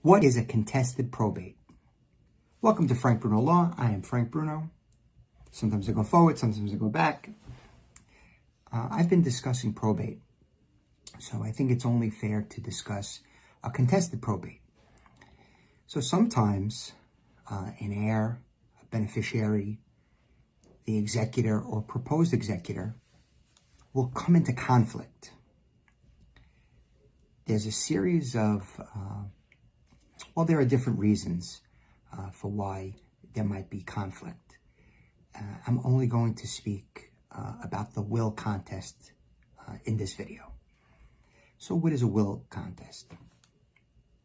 What is a contested probate? Welcome to Frank Bruno Law. I am Frank Bruno. Sometimes I go forward, sometimes I go back. I've been discussing probate, so I think it's only fair to discuss a contested probate. So sometimes an heir, a beneficiary, the executor or proposed executor will come into conflict. There's a series of there are different reasons for why there might be conflict. I'm only going to speak about the will contest in this video. So what is a will contest?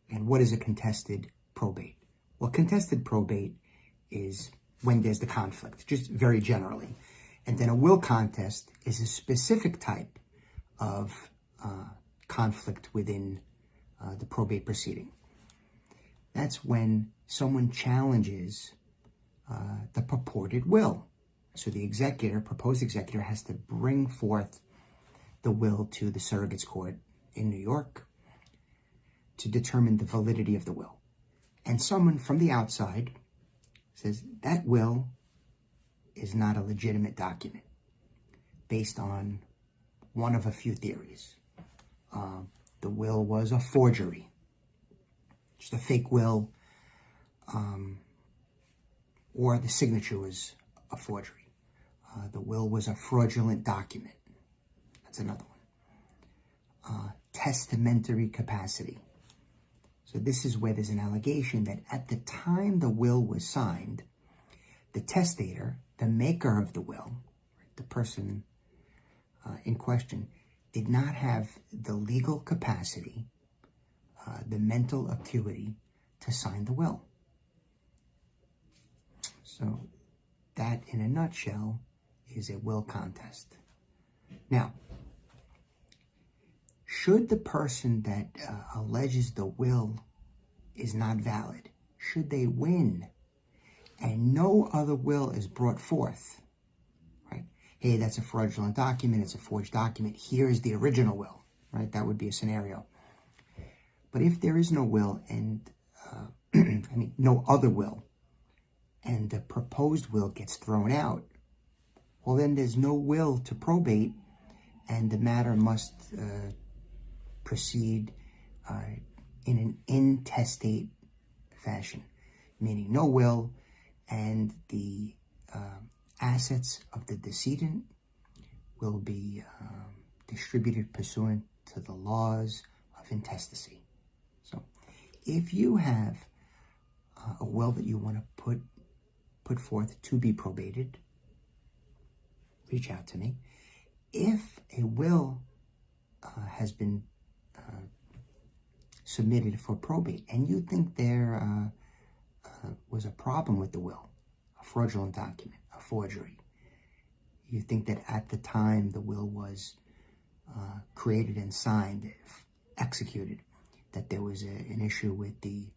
And what is a contested probate? Well, contested probate is when there's the conflict, just very generally. And then a will contest is a specific type of conflict within the probate proceeding. That's when someone challenges the purported will. So the executor, proposed executor, has to bring forth the will to the surrogate's court in New York to determine the validity of the will. And someone from the outside says that will is not a legitimate document based on one of a few theories. The will was a forgery, just a fake will, or the signature was a forgery. The will was a fraudulent document. That's another one. Testamentary capacity. So this is where there's an allegation that at the time the will was signed, the testator, the maker of the will, the person in question, did not have the legal capacity, the mental acuity to sign the will. So that, in a nutshell, is a will contest. Now, should the person that alleges the will is not valid, should they win and no other will is brought forth, right? Hey, that's a fraudulent document, it's a forged document, here is the original will, right? That would be a scenario. But if there is no will and, no other will, and the proposed will gets thrown out, well, then there's no will to probate, and the matter must proceed in an intestate fashion, meaning no will, and the assets of the decedent will be distributed pursuant to the laws of intestacy. So if you have a will that you want to put forth to be probated, reach out to me. If a will has been submitted for probate and you think there was a problem with the will, a fraudulent document, a forgery, you think that at the time the will was created and signed, executed, that there was an issue with the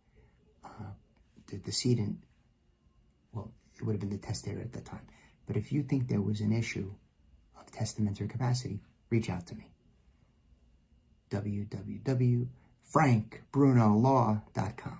decedent, well, it would have been the testator at the time. But if you think there was an issue of testamentary capacity, reach out to me. www.frankbrunolaw.com